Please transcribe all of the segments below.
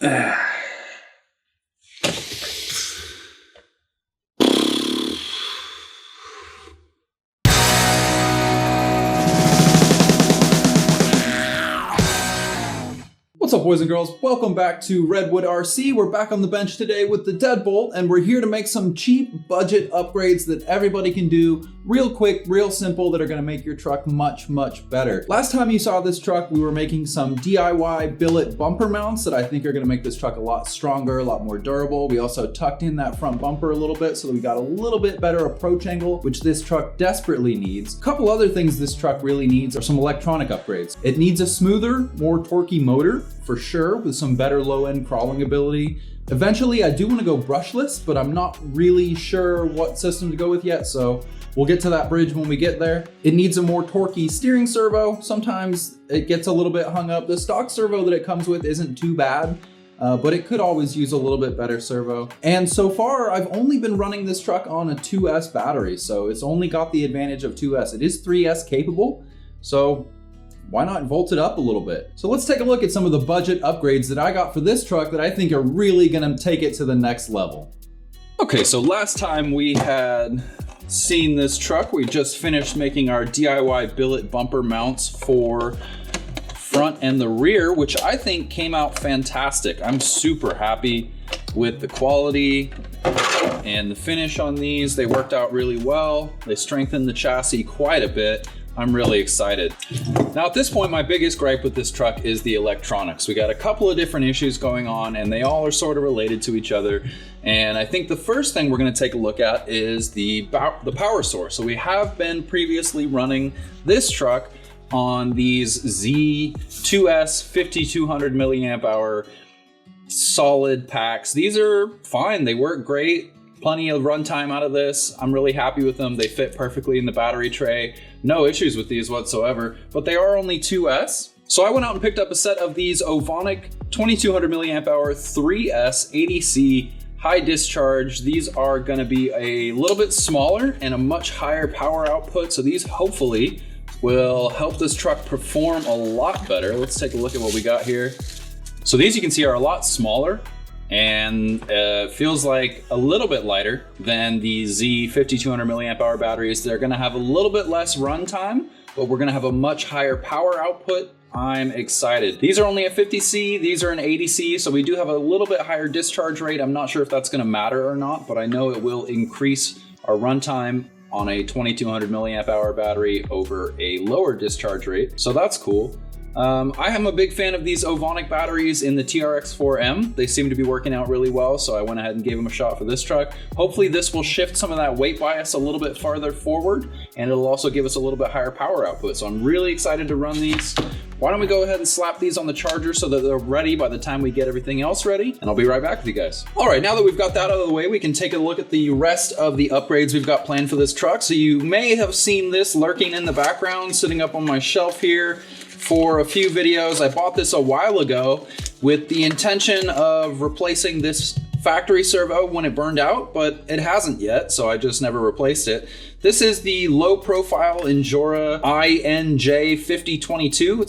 What's up, boys and girls? Welcome back to Redwood RC. We're back on the bench today with the Deadbolt, and we're here to make some cheap budget upgrades that everybody can do real quick, real simple, that are gonna make your truck much, much better. Last time you saw this truck, we were making some DIY billet bumper mounts that I think are gonna make this truck a lot stronger, a lot more durable. We also tucked in that front bumper a little bit so that we got a little bit better approach angle, which this truck desperately needs. A couple other things this truck really needs are some electronic upgrades. It needs a smoother, more torquey motor, for sure, with some better low-end crawling ability. Eventually, I do want to go brushless, but I'm not really sure what system to go with yet, so we'll get to that bridge when we get there. It needs a more torquey steering servo. Sometimes it gets a little bit hung up. The stock servo that it comes with isn't too bad, but it could always use a little bit better servo. And so far, I've only been running this truck on a 2S battery, so it's only got the advantage of 2S. It is 3S capable, so why not volt it up a little bit? So let's take a look at some of the budget upgrades that I got for this truck that I think are really gonna take it to the next level. Okay, so last time we had seen this truck, we just finished making our DIY billet bumper mounts for front and the rear, which I think came out fantastic. I'm super happy with the quality and the finish on these. They worked out really well. They strengthened the chassis quite a bit. I'm really excited. Now at this point, my biggest gripe with this truck is the electronics. We got a couple of different issues going on and they all are sort of related to each other. And I think the first thing we're gonna take a look at is the power source. So we have been previously running this truck on these Z2S 5200 milliamp hour solid packs. These are fine, they work great. Plenty of runtime out of this. I'm really happy with them. They fit perfectly in the battery tray. No issues with these whatsoever, but they are only 2S. So I went out and picked up a set of these Ovonic 2200 milliamp hour 3S ADC high discharge. These are gonna be a little bit smaller and a much higher power output. So these hopefully will help this truck perform a lot better. Let's take a look at what we got here. So these you can see are a lot smaller and feels like a little bit lighter than the Z 5200 milliamp hour batteries. They're gonna have a little bit less runtime, but we're gonna have a much higher power output. I'm excited. These are only a 50C, these are an 80C, so we do have a little bit higher discharge rate. I'm not sure if that's gonna matter or not, but I know it will increase our runtime on a 2200 milliamp hour battery over a lower discharge rate, so that's cool. I am a big fan of these Ovonic batteries in the TRX4M. They seem to be working out really well, so I went ahead and gave them a shot for this truck. Hopefully this will shift some of that weight bias a little bit farther forward, and it'll also give us a little bit higher power output. So I'm really excited to run these. Why don't we go ahead and slap these on the charger so that they're ready by the time we get everything else ready, and I'll be right back with you guys. All right, now that we've got that out of the way, we can take a look at the rest of the upgrades we've got planned for this truck. So you may have seen this lurking in the background, sitting up on my shelf here for a few videos. I bought this a while ago with the intention of replacing this factory servo when it burned out, but it hasn't yet, so I just never replaced it. This is the low profile Injora INJ 5022.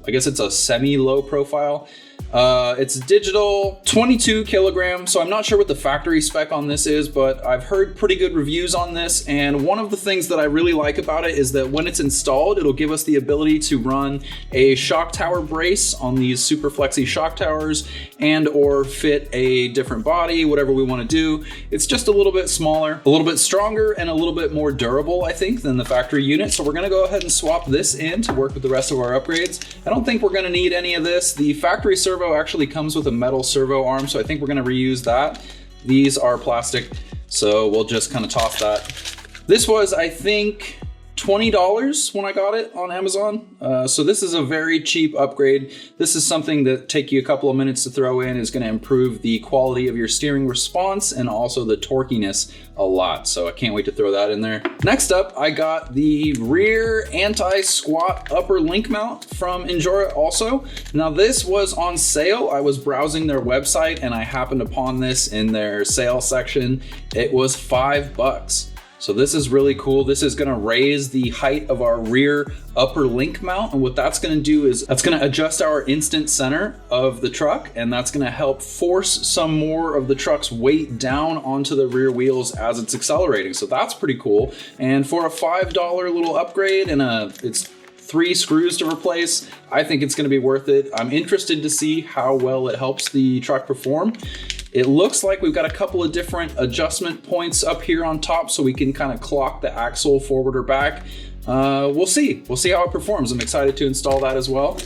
I guess it's a semi low profile. It's digital, 22 kilograms, so I'm not sure what the factory spec on this is, but I've heard pretty good reviews on this, and one of the things that I really like about it is that when it's installed, it'll give us the ability to run a shock tower brace on these super flexy shock towers and or fit a different body, whatever we want to do. It's just a little bit smaller, a little bit stronger, and a little bit more durable, I think, than the factory unit. So we're gonna go ahead and swap this in to work with the rest of our upgrades. I don't think we're gonna need any of this. The factory servo actually comes with a metal servo arm, so I think we're gonna reuse that. These are plastic, so we'll just kind of toss that. This was, I think, $20 when I got it on Amazon. So this is a very cheap upgrade. This is something that take you a couple of minutes to throw in, is gonna improve the quality of your steering response and also the torquiness a lot. So I can't wait to throw that in there. Next up, I got the rear anti-squat upper link mount from Injora also. Now this was on sale. I was browsing their website and I happened upon this in their sale section. It was $5. So this is really cool. This is gonna raise the height of our rear upper link mount. And what that's gonna do is that's gonna adjust our instant center of the truck, and that's gonna help force some more of the truck's weight down onto the rear wheels as it's accelerating. So that's pretty cool. And for a $5 little upgrade and it's 3 screws to replace, I think it's gonna be worth it. I'm interested to see how well it helps the truck perform. It looks like we've got a couple of different adjustment points up here on top so we can kind of clock the axle forward or back. We'll see how it performs. I'm excited to install that as well.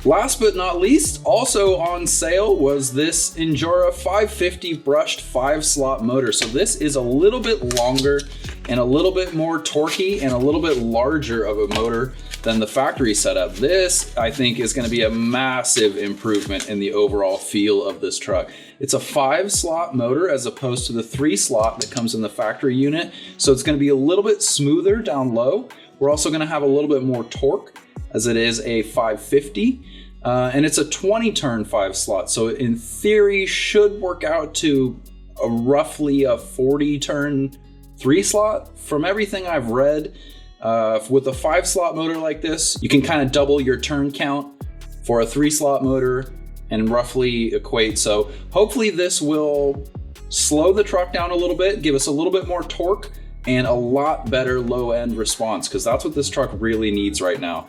Last but not least, also on sale was this Endura 550 brushed 5-slot motor. So this is a little bit longer and a little bit more torquey and a little bit larger of a motor than the factory setup. This, I think, is gonna be a massive improvement in the overall feel of this truck. It's a 5-slot motor as opposed to the 3-slot that comes in the factory unit. So it's gonna be a little bit smoother down low. We're also gonna have a little bit more torque as it is a 550. And it's a 20-turn 5-slot. So in theory, should work out to roughly a 40-turn 3-slot. From everything I've read, with a 5-slot motor like this, you can kind of double your turn count for a 3-slot motor and roughly equate. So hopefully this will slow the truck down a little bit, give us a little bit more torque and a lot better low end response, because that's what this truck really needs right now.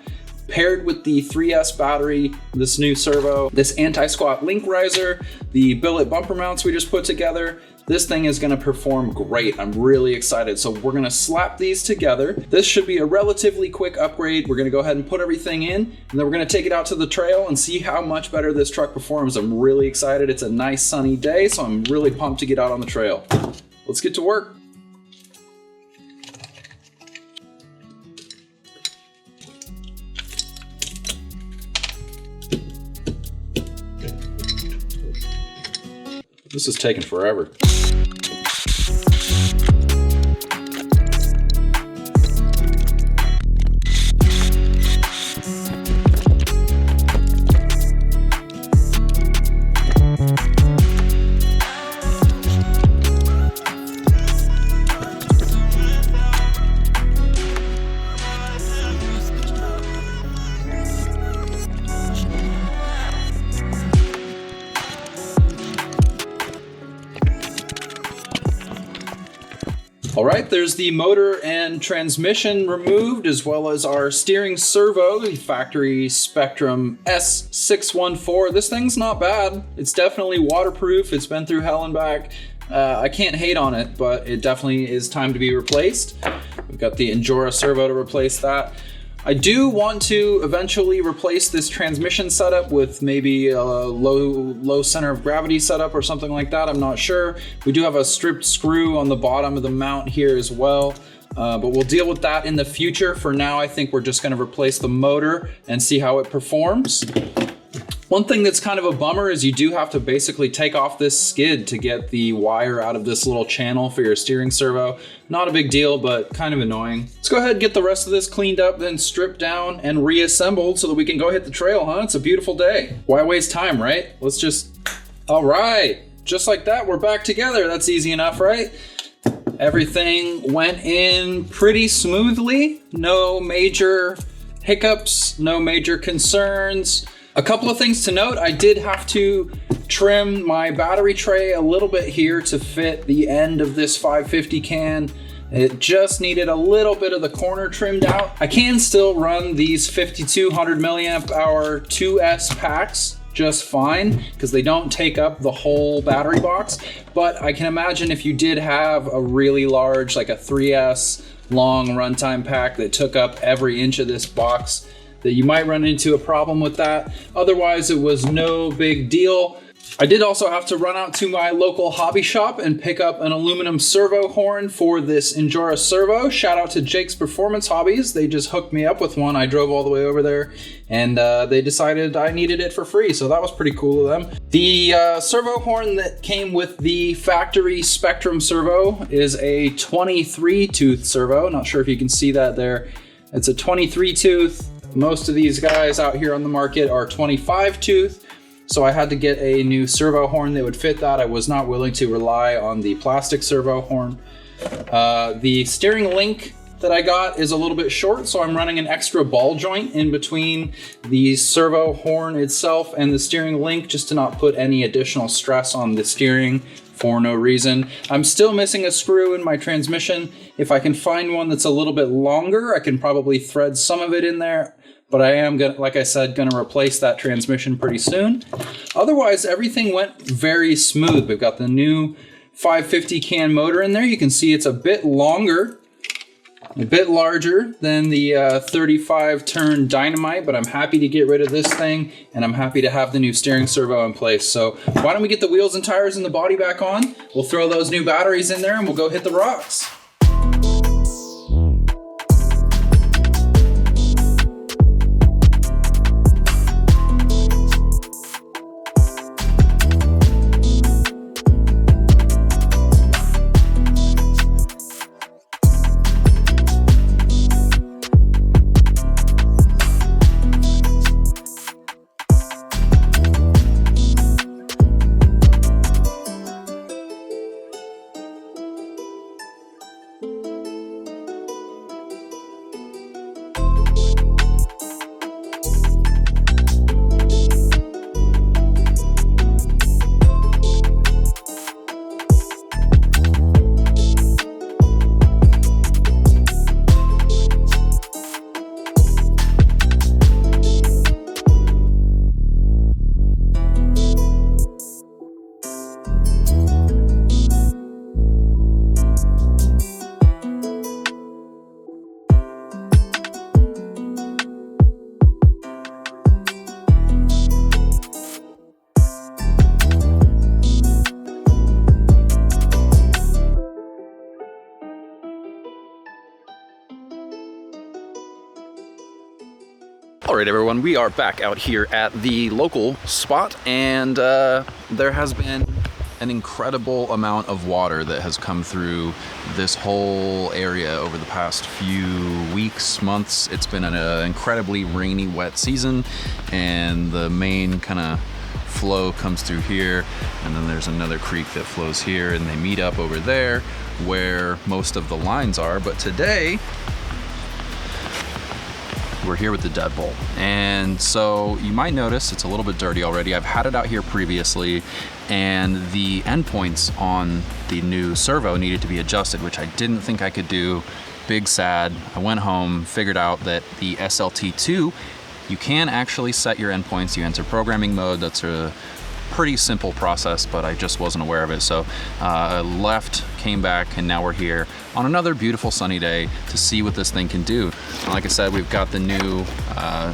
Paired with the 3S battery, this new servo, this anti-squat link riser, the billet bumper mounts we just put together, this thing is gonna perform great. I'm really excited. So we're gonna slap these together. This should be a relatively quick upgrade. We're gonna go ahead and put everything in, and then we're gonna take it out to the trail and see how much better this truck performs. I'm really excited. It's a nice sunny day, so I'm really pumped to get out on the trail. Let's get to work. This is taking forever. All right, there's the motor and transmission removed, as well as our steering servo, the factory Spectrum S614. This thing's not bad. It's definitely waterproof. It's been through hell and back. I can't hate on it, but it definitely is time to be replaced. We've got the Endura servo to replace that. I do want to eventually replace this transmission setup with maybe a low center of gravity setup or something like that. I'm not sure. We do have a stripped screw on the bottom of the mount here as well, but we'll deal with that in the future. For now, I think we're just going to replace the motor and see how it performs. One thing that's kind of a bummer is you do have to basically take off this skid to get the wire out of this little channel for your steering servo. Not a big deal, but kind of annoying. Let's go ahead and get the rest of this cleaned up, then stripped down and reassembled so that we can go hit the trail, huh? It's a beautiful day. Why waste time, right? Let's just, all right. Just like that, we're back together. That's easy enough, right? Everything went in pretty smoothly. No major hiccups, no major concerns. A couple of things to note, I did have to trim my battery tray a little bit here to fit the end of this 550 can. It just needed a little bit of the corner trimmed out. I can still run these 5200 milliamp hour 2S packs just fine because they don't take up the whole battery box. But I can imagine if you did have a really large, like a 3S long runtime pack that took up every inch of this box, that you might run into a problem with that. Otherwise, it was no big deal. I did also have to run out to my local hobby shop and pick up an aluminum servo horn for this Endura servo. Shout out to Jake's Performance Hobbies. They just hooked me up with one. I drove all the way over there and they decided I needed it for free. So that was pretty cool of them. The servo horn that came with the factory Spectrum servo is a 23 tooth servo. Not sure if you can see that there. It's a 23 tooth. Most of these guys out here on the market are 25 tooth. So I had to get a new servo horn that would fit that. I was not willing to rely on the plastic servo horn. The steering link that I got is a little bit short, so I'm running an extra ball joint in between the servo horn itself and the steering link just to not put any additional stress on the steering for no reason. I'm still missing a screw in my transmission. If I can find one that's a little bit longer, I can probably thread some of it in there, but I am gonna, like I said, gonna replace that transmission pretty soon. Otherwise, everything went very smooth. We've got the new 550 can motor in there. You can see it's a bit longer, a bit larger than the 35 turn Dynamite, but I'm happy to get rid of this thing, and I'm happy to have the new steering servo in place. So why don't we get the wheels and tires and the body back on? We'll throw those new batteries in there and we'll go hit the rocks. All right, everyone, we are back out here at the local spot, and there has been an incredible amount of water that has come through this whole area over the past few weeks, months. It's been an incredibly rainy, wet season, and the main kind of flow comes through here, and then there's another creek that flows here, and they meet up over there where most of the lines are. But today, we're here with the deadbolt, and so you might notice it's a little bit dirty already. I've had it out here previously, and the endpoints on the new servo needed to be adjusted, which I didn't think I could do. Big sad. I went home, figured out that the SLT2, you can actually set your endpoints. You enter programming mode. That's a pretty simple process, but I just wasn't aware of it. So I left, came back, and now we're here on another beautiful sunny day to see what this thing can do. And like I said, we've got the new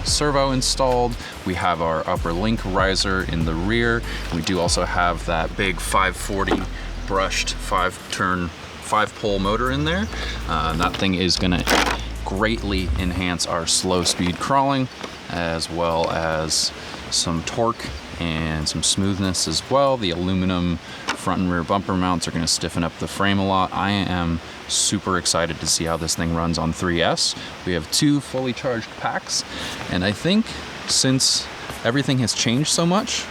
servo installed. We have our upper link riser in the rear. We do also have that big 540 brushed 5-pole motor in there. That thing is gonna greatly enhance our slow speed crawling, as well as some torque and some smoothness as well. The aluminum front and rear bumper mounts are going to stiffen up the frame a lot. I am super excited to see how this thing runs on 3S. We have 2 fully charged packs, and I think since everything has changed so much,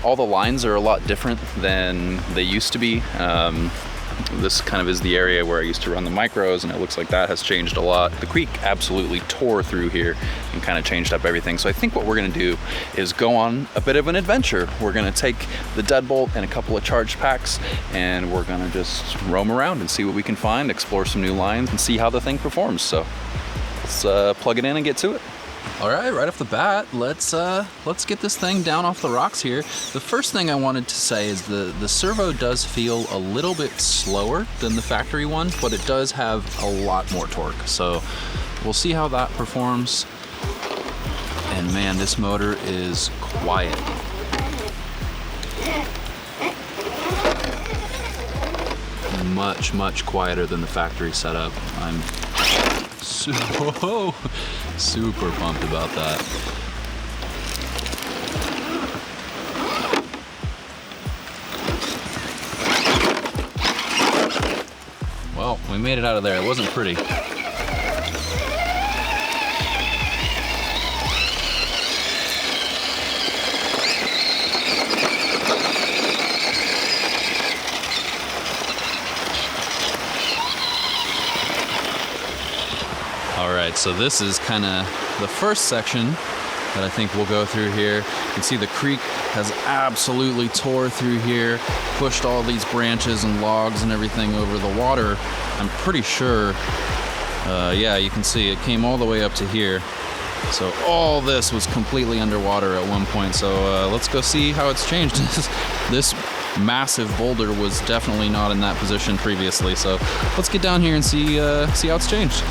all the lines are a lot different than they used to be. This kind of is the area where I used to run the micros, and it looks like that has changed a lot. The creek absolutely tore through here and kind of changed up everything. So I think what we're gonna do is go on a bit of an adventure. We're gonna take the deadbolt and a couple of charged packs, and we're gonna just roam around and see what we can find, explore some new lines, and see how the thing performs. So let's plug it in and get to it. All right off the bat, let's get this thing down off the rocks here. The first thing I wanted to say is the servo does feel a little bit slower than the factory one, but it does have a lot more torque. So we'll see how that performs. And man, this motor is quiet. Much quieter than the factory setup. I'm super pumped about that. Well, we made it out of there. It wasn't pretty. So this is kind of the first section that I think we'll go through here. You can see the creek has absolutely tore through here, pushed all these branches and logs and everything over the water. I'm pretty sure, yeah, you can see it came all the way up to here. So all this was completely underwater at one point. So let's go see how it's changed. This massive boulder was definitely not in that position previously. So let's get down here and see how it's changed.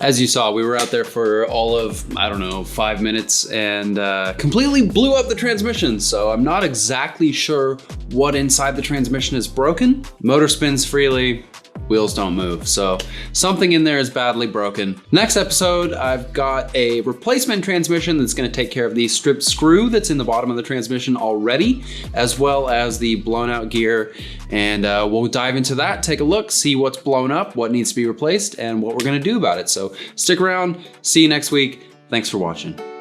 As you saw, we were out there for all of, I don't know, 5 minutes and completely blew up the transmission. So I'm not exactly sure what inside the transmission is broken. Motor spins freely, wheels don't move. So something in there is badly broken. Next episode, I've got a replacement transmission that's gonna take care of the stripped screw that's in the bottom of the transmission already, as well as the blown out gear. And we'll dive into that, take a look, see what's blown up, what needs to be replaced, and what we're gonna do about it. So stick around, see you next week. Thanks for watching.